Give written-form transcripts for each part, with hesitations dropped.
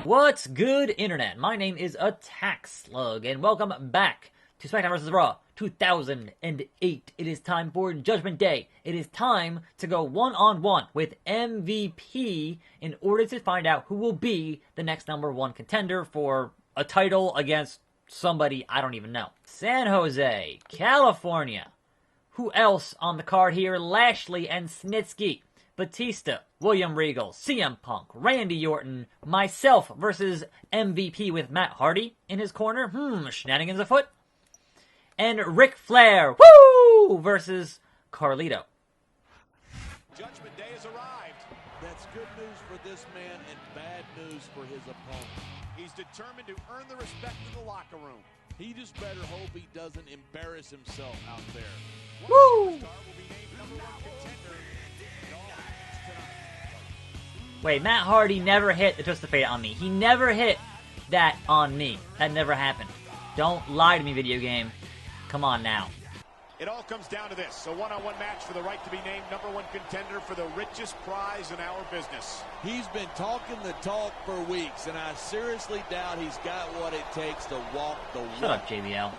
What's good, Internet? My name is attackslug, and welcome back to SmackDown vs. Raw 2008. It is time for Judgment Day. It is time to go one-on-one with MVP in order to find out who will be the next #1 contender for a title against somebody I don't even know. San Jose, California. Who else on the card here? Lashley and Snitsky. Batista, William Regal, CM Punk, Randy Orton, myself versus MVP with Matt Hardy in his corner. Shenanigans afoot. And Ric Flair, woo, versus Carlito. Judgment Day has arrived. That's good news for this man and bad news for his opponent. He's determined to earn the respect of the locker room. He just better hope he doesn't embarrass himself out there. Woo! Superstar will be named #1 contender. It all happens tonight. Wait, Matt Hardy never hit the Twist of Fate on me. He never hit that on me. That never happened. Don't lie to me, video game. Come on now. It all comes down to this, a one-on-one match for the right to be named #1 contender for the richest prize in our business. He's been talking the talk for weeks, and I seriously doubt he's got what it takes to walk the walk. Shut up, JBL.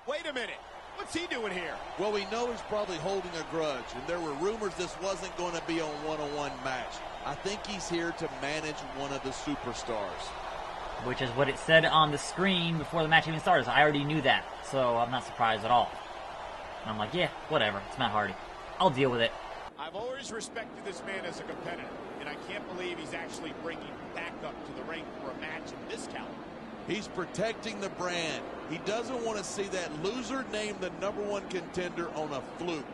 Wait a minute. What's he doing here? Well, we know he's probably holding a grudge, and there were rumors this wasn't going to be a one-on-one match. I think he's here to manage one of the superstars. Which is what it said on the screen before the match even started. So I already knew that, so I'm not surprised at all. And I'm like, yeah, whatever. It's Matt Hardy. I'll deal with it. I've always respected this man as a competitor, and I can't believe he's actually bringing back up to the ring for a match of this caliber. He's protecting the brand. He doesn't want to see that loser named the #1 contender on a fluke.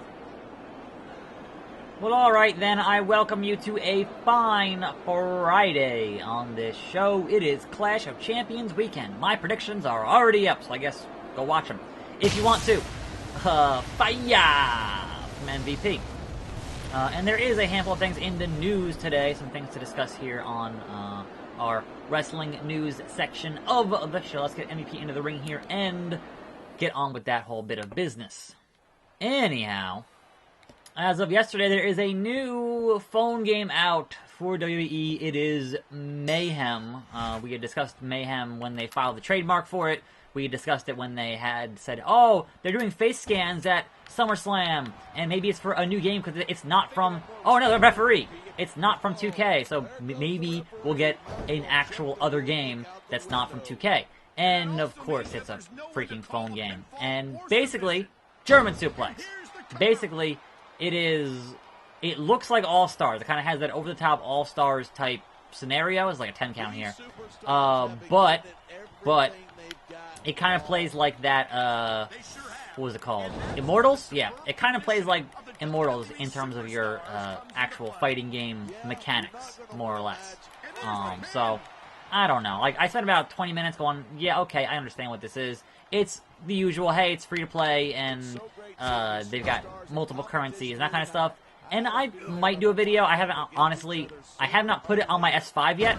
Well, alright then, I welcome you to a fine Friday on this show. It is Clash of Champions weekend. My predictions are already up, so I guess go watch them if you want to. Fire from MVP. And there is a handful of things in the news today, some things to discuss here on our wrestling news section of the show. Let's get MVP into the ring here and get on with that whole bit of business. Anyhow, as of yesterday, there is a new phone game out for WWE. It is Mayhem. We had discussed Mayhem when they filed the trademark for it. We discussed it when they had said, oh, they're doing face scans at SummerSlam, and maybe it's for a new game because it's not from, oh no, the referee. It's not from 2K, so maybe we'll get an actual other game that's not from 2K. And of course, it's a freaking phone game. And basically, German suplex. Basically, it looks like All-Stars. It kind of has that over-the-top All-Stars type scenario. It's like a 10 count here. But it kind of plays like that, what was it called? Immortals? Yeah, it kind of plays like Immortals in terms of your actual fighting game mechanics, more or less. So, I don't know. Like, I spent about 20 minutes going, yeah, okay, I understand what this is. It's the usual, hey, it's free to play, and they've got multiple currencies and that kind of stuff. And I might do a video. I haven't, honestly, I have not put it on my S5 yet.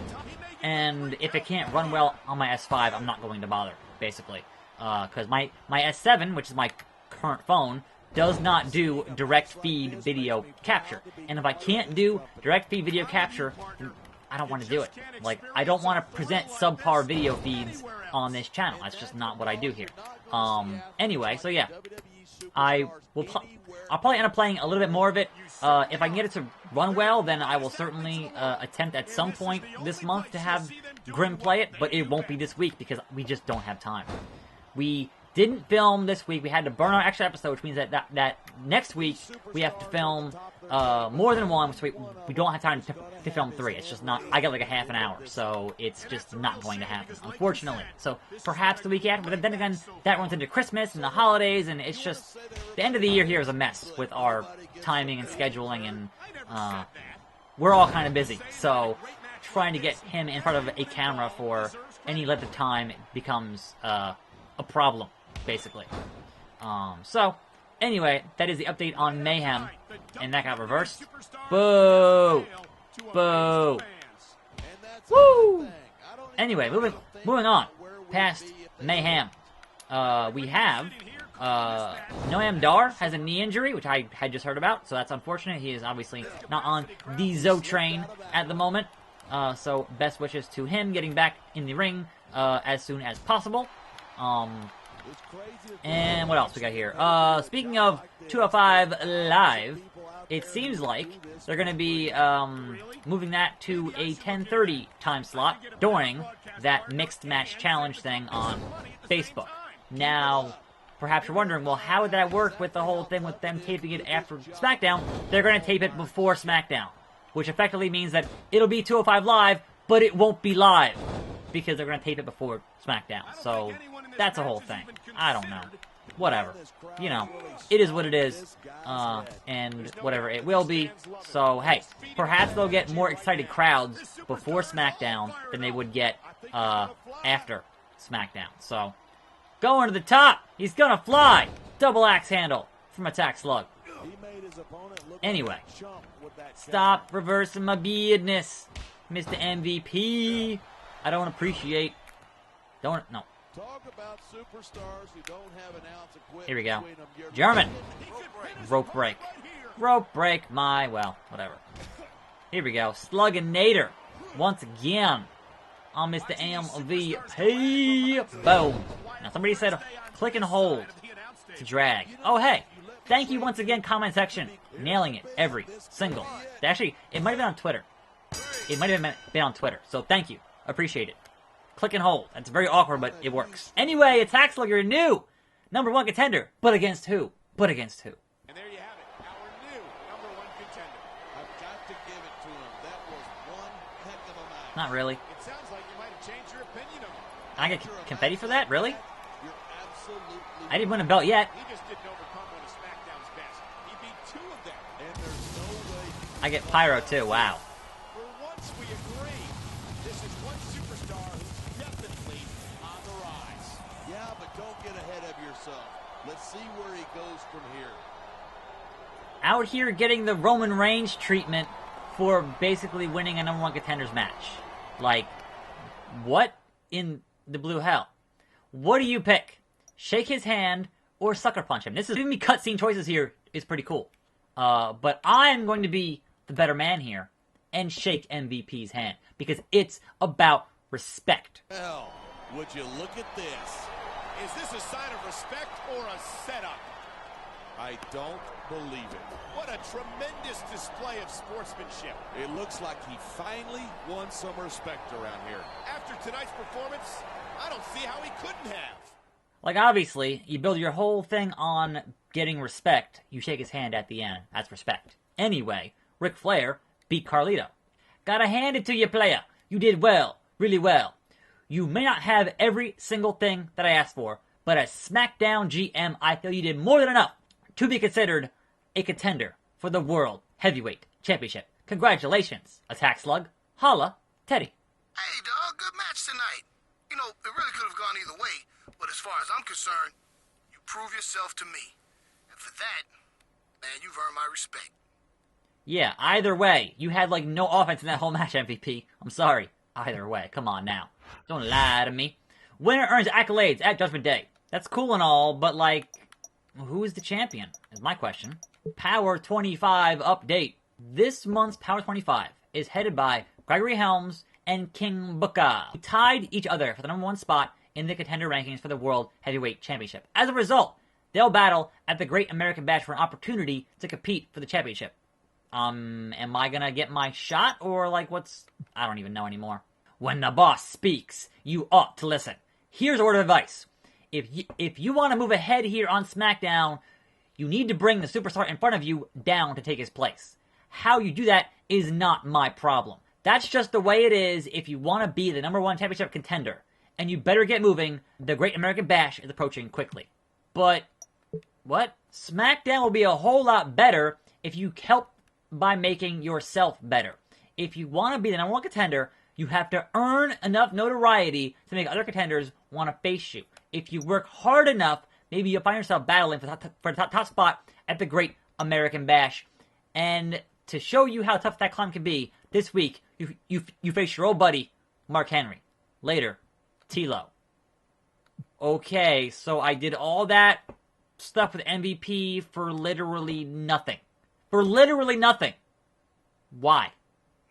And if it can't run well on my S5, I'm not going to bother, basically. Because my S7, which is my current phone, does not do direct feed video capture. And if I can't do direct feed video capture, I don't want to do it. Like, I don't want to present subpar video feeds on this channel. That's just not what I do here. Anyway, so yeah. I'll probably end up playing a little bit more of it. If I can get it to run well, then I will certainly attempt at some point this month to have Grim play it, but it won't be this week because we just don't have time. We didn't film this week. We had to burn our extra episode, which means that next week we have to film more than one, so we don't have time to film 3. It's just not, I got like a half an hour, so it's just not going to happen, unfortunately. So perhaps the week after, but then again, that runs into Christmas and the holidays, and it's just, the end of the year here is a mess with our timing and scheduling, and we're all kind of busy. So trying to get him in front of a camera for any length of time becomes a problem, basically. So, anyway, that is the update on Mayhem, and that got reversed. Boo! Boo! Woo! Anyway, moving on, past Mayhem. We have, Noam Dar has a knee injury, which I had just heard about, so that's unfortunate. He is obviously not on the Zo train at the moment. So best wishes to him getting back in the ring as soon as possible. And what else we got here? Speaking of 205 Live, it seems like they're going to be moving that to a 10:30 time slot during that mixed match challenge thing on Facebook. Now, perhaps you're wondering, well, how would that work with the whole thing with them taping it after SmackDown? They're going to tape it before SmackDown, which effectively means that it'll be 205 Live, but it won't be live because they're going to tape it before SmackDown. So that's a whole thing. I don't know. Whatever. You know, it is what it is, and whatever it will be. So, hey, perhaps they'll get more excited crowds before SmackDown than they would get after SmackDown. So, going to the top. He's going to fly. Double axe handle from attackslug. Anyway, stop reversing my business, Mr. MVP. I don't appreciate. No. Talk about superstars who don't have an ounce of quit. Here we go. Between them. German. Rope break. Rope break my, well, whatever. Here we go. Slugginator. Once again. On Mr. MVP. Boom. Now somebody said click and hold to drag. Oh, hey. Thank you once again, comment section. Nailing it every single. Actually, it might have been on Twitter. It might have been on Twitter. So thank you. Appreciate it. Click and hold. That's very awkward, but it works. Anyway, attackslug, you're new #1 contender. But against who? But against who? And there you have it, our new #1 contender. I've got to give it to him. That was one heck of a match. Not really. It sounds like you might have changed your opinion of him. I get confetti for that? Really? You're absolutely I didn't win a belt yet. He just didn't overcome one of SmackDown's best. He beat 2 of them. and there's no way. I get pyro too. Wow. For once, we agree. This is one superstar who's definitely on the rise. Yeah, but don't get ahead of yourself. Let's see where he goes from here. Out here getting the Roman Reigns treatment for basically winning a #1 contenders match. Like, what in the blue hell? What do you pick? Shake his hand or sucker punch him? This is giving me cutscene choices here is pretty cool. But I'm going to be the better man here and shake MVP's hand because it's about respect. Well, would you look at this? Is this a sign of respect or a setup? I don't believe it. What a tremendous display of sportsmanship. It looks like he finally won some respect around here. After tonight's performance, I don't see how he couldn't have. Like, obviously, you build your whole thing on getting respect. You shake his hand at the end. That's respect. Anyway, Ric Flair beat Carlito. Gotta hand it to you, player. You did well. Really well. You may not have every single thing that I asked for, but as SmackDown GM, I feel you did more than enough to be considered a contender for the World Heavyweight Championship. Congratulations, attackslug. Holla, Teddy. Hey, dog, good match tonight. You know, it really could have gone either way, but as far as I'm concerned, you prove yourself to me. And for that, man, you've earned my respect. Yeah, either way, you had like no offense in that whole match, MVP. I'm sorry. Either way, come on now. Don't lie to me. Winner earns accolades at Judgment Day. That's cool and all, but like, who is the champion? Is my question. Power 25 update. This month's Power 25 is headed by Gregory Helms and King Booker, who tied each other for the #1 spot in the contender rankings for the World Heavyweight Championship. As a result, they'll battle at the Great American Bash for an opportunity to compete for the championship. Am I gonna get my shot, or like what's... I don't even know anymore. When the boss speaks, you ought to listen. Here's a word of advice. If you want to move ahead here on SmackDown, you need to bring the superstar in front of you down to take his place. How you do that is not my problem. That's just the way it is if you want to be the #1 championship contender. And you better get moving. The Great American Bash is approaching quickly. But, what? SmackDown will be a whole lot better if you help by making yourself better. If you want to be the #1 contender, you have to earn enough notoriety to make other contenders want to face you. If you work hard enough, maybe you'll find yourself battling for the top spot at the Great American Bash. And to show you how tough that climb can be, this week, you face your old buddy, Mark Henry. Later, T-Lo. Okay, so I did all that stuff with MVP for literally nothing. For literally nothing. Why?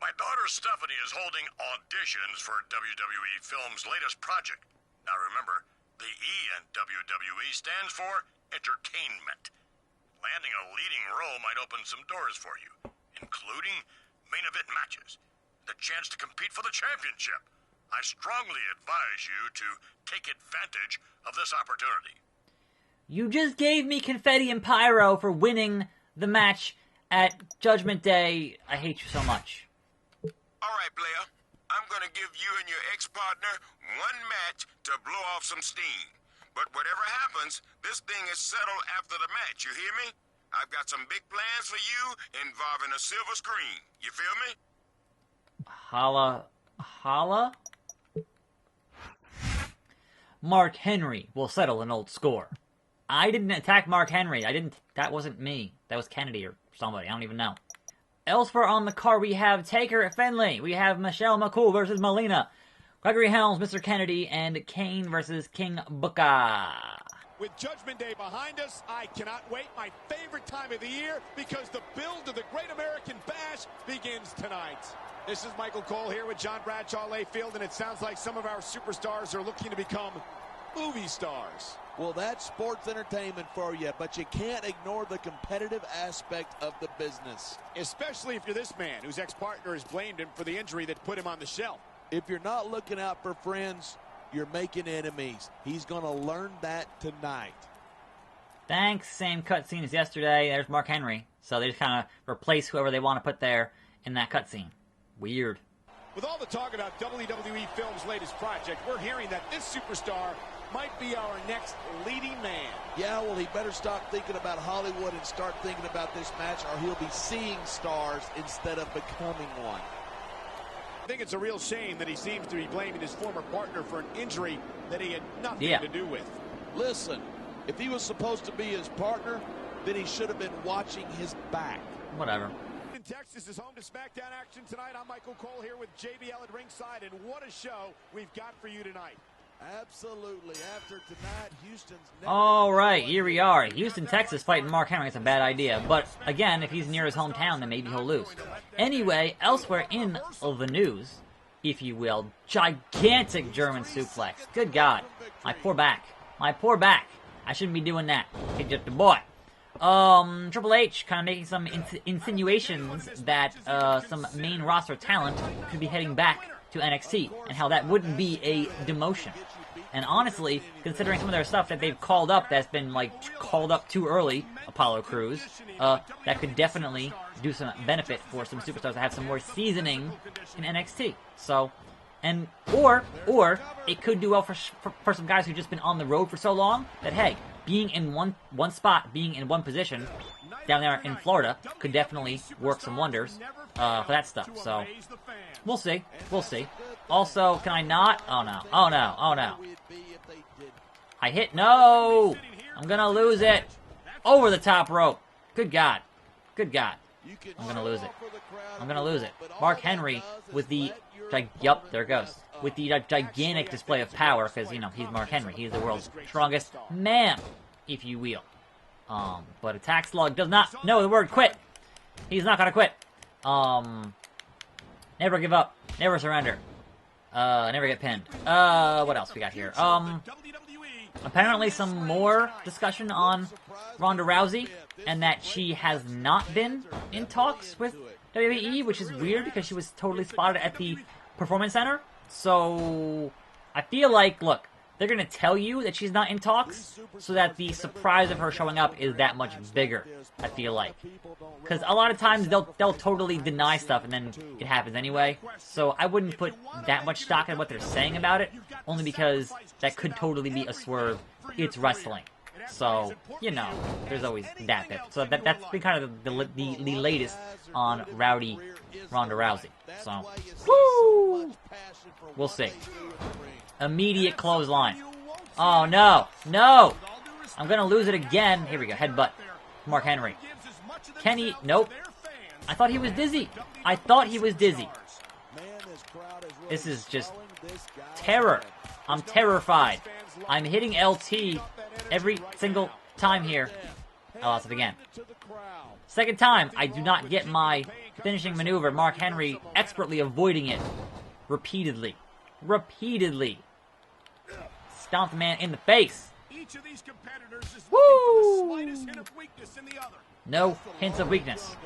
My daughter Stephanie is holding auditions for WWE Films' latest project. Now remember, the E in WWE stands for entertainment. Landing a leading role might open some doors for you, including main event matches, the chance to compete for the championship. I strongly advise you to take advantage of this opportunity. You just gave me confetti and pyro for winning the match at Judgment Day. I hate you so much. All right, player. I'm going to give you and your ex-partner one match to blow off some steam. But whatever happens, this thing is settled after the match, you hear me? I've got some big plans for you involving a silver screen. You feel me? Holla? Mark Henry will settle an old score. I didn't attack Mark Henry. That wasn't me. That was Kennedy or somebody. I don't even know. Elsewhere on the card, we have Taker at Finlay. We have Michelle McCool versus Melina. Gregory Helms, Mr. Kennedy, and Kane versus King Booker. With Judgment Day behind us, I cannot wait. My favorite time of the year, because the build to the Great American Bash begins tonight. This is Michael Cole here with John Bradshaw Layfield, and it sounds like some of our superstars are looking to become movie stars. Well, that's sports entertainment for you, but you can't ignore the competitive aspect of the business. Especially if you're this man, whose ex-partner has blamed him for the injury that put him on the shelf. If you're not looking out for friends, you're making enemies. He's going to learn that tonight. Thanks. Same cutscene as yesterday. There's Mark Henry. So they just kind of replace whoever they want to put there in that cutscene. Weird. With all the talk about WWE Films' latest project, we're hearing that this superstar might be our next leading man. Yeah, well, he better stop thinking about Hollywood and start thinking about this match, or he'll be seeing stars instead of becoming one. I think it's a real shame that he seems to be blaming his former partner for an injury that he had nothing to do with. Listen, if he was supposed to be his partner, then he should have been watching his back. Whatever. Texas is home to SmackDown action tonight. I'm Michael Cole here with JBL at ringside, and what a show we've got for you tonight. Absolutely. After tonight, Houston's... All right, here we are. Houston, Texas fighting Mark Henry. It's a bad idea. But, again, if he's near his hometown, then maybe he'll lose. Anyway, elsewhere in the news, if you will, gigantic German suplex. Good God. My poor back. My poor back. I shouldn't be doing that. Hey, just a boy. Triple H kind of making some insinuations that some main roster talent could be heading back to NXT, and how that wouldn't be a demotion. And honestly, considering some of their stuff that they've called up that's been, like, called up too early, Apollo Crews, that could definitely do some benefit for some superstars that have some more seasoning in NXT. So, and, or it could do well for some guys who've just been on the road for so long that, hey, being in one spot, being in one position down there in Florida could definitely work some wonders for that stuff. So, we'll see. We'll see. Also, can I not? Oh, no. Oh, no. Oh, no. I hit. No! I'm going to lose it. Over the top rope. Good God. Good God. I'm going to lose it. I'm going to lose it. Mark Henry with the... Yup, there it goes. With the gigantic display of power, because, you know, he's Mark Henry. He's the world's strongest man, if you will. But attackslug does not know the word quit. He's not going to quit. Never give up. Never surrender. Never get pinned. What else we got here? Apparently some more discussion on Ronda Rousey, and that she has not been in talks with WWE, which is weird because she was totally spotted at the Performance Center. So, I feel like, look, they're going to tell you that she's not in talks so that the surprise of her showing up is that much bigger, I feel like. Because a lot of times they'll totally deny stuff and then it happens anyway. So I wouldn't put that much stock in what they're saying about it, only because that could totally be a swerve. It's wrestling. So, you know, there's always that bit. So that's been kind of the latest on Ronda Rousey. So, woo! We'll see. Immediate clothesline. Oh, no. No! I'm going to lose it again. Here we go. Headbutt. Mark Henry. Kenny. Nope. I thought he was dizzy. I thought he was dizzy. This is just terror. I'm terrified. I'm hitting LT every single time here. I lost it again. Second time, I do not get my finishing maneuver. Mark Henry expertly avoiding it repeatedly. Stomp the man in the face. Each of these competitors is Woo! looking for the slightest hint of weakness in the other. No hints of weakness.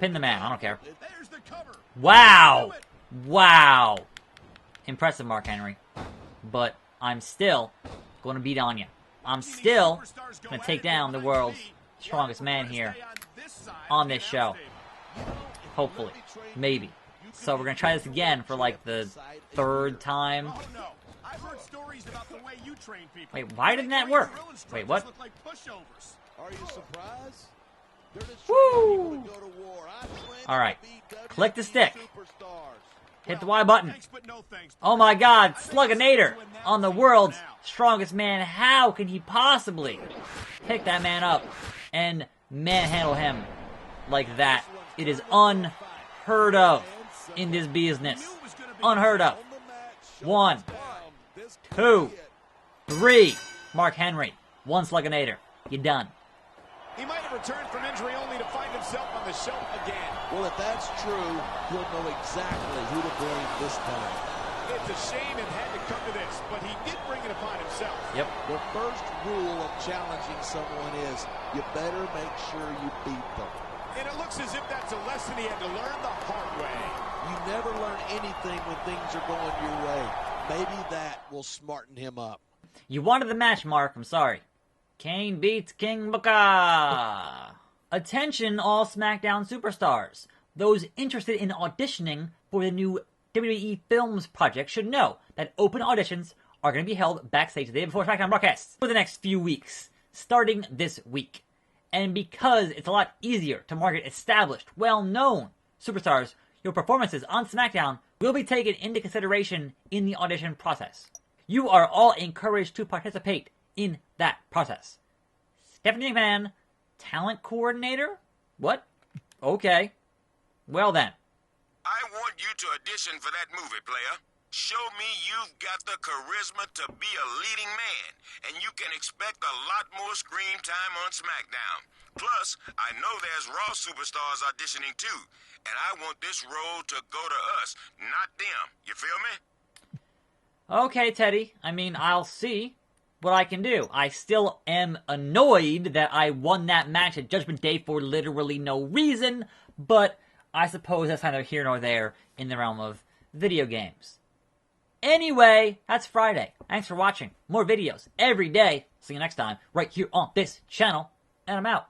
Pin the man. I don't care. There's the cover. Wow. Wow. Impressive, Mark Henry. But I'm still going to beat on you. I'm still going to take down the world's strongest man here on this show. Hopefully. Maybe. So we're going to try this again for like the third time. Oh no. I've heard stories about the way you train people. Wait, why didn't that work? Wait, what? Look like pushovers. Are you surprised? They're just Woo! trying to go to war. All right. Click the stick. Hit the Y button. Thanks, but no thanks. Oh my god, Sluginator on the world's strongest man. How can he possibly pick that man up and manhandle him like that? It is unheard of in this business. Unheard of. 1, 2, 3. Mark Henry. 1 Sluginator. You're done. He might have returned from injury only to find himself on the shelf again. Well, if that's true, he'll know exactly who to blame this time. It's a shame it had to come to this, but he did bring it upon himself. Yep. The first rule of challenging someone is you better make sure you beat them. And it looks as if that's a lesson he had to learn the hard way. You never learn anything when things are going your way. Maybe that will smarten him up. You wanted the match, Mark. I'm sorry. Kane beats King Booker. Attention, all SmackDown superstars. Those interested in auditioning for the new WWE Films project should know that open auditions are going to be held backstage the day before SmackDown broadcasts for the next few weeks, starting this week. And because it's a lot easier to market established, well-known superstars, your performances on SmackDown will be taken into consideration in the audition process. You are all encouraged to participate in that process. Stephanie McMahon, talent coordinator? What? Okay. Well then. I want you to audition for that movie, player. Show me you've got the charisma to be a leading man, and you can expect a lot more screen time on SmackDown. Plus, I know there's Raw superstars auditioning too, and I want this role to go to us, not them. You feel me? Okay, Teddy. I mean, I'll see what I can do. I still am annoyed that I won that match at Judgment Day for literally no reason, but I suppose that's neither here nor there in the realm of video games. Anyway, that's Friday. Thanks for watching. More videos every day. See you next time, right here on this channel, and I'm out.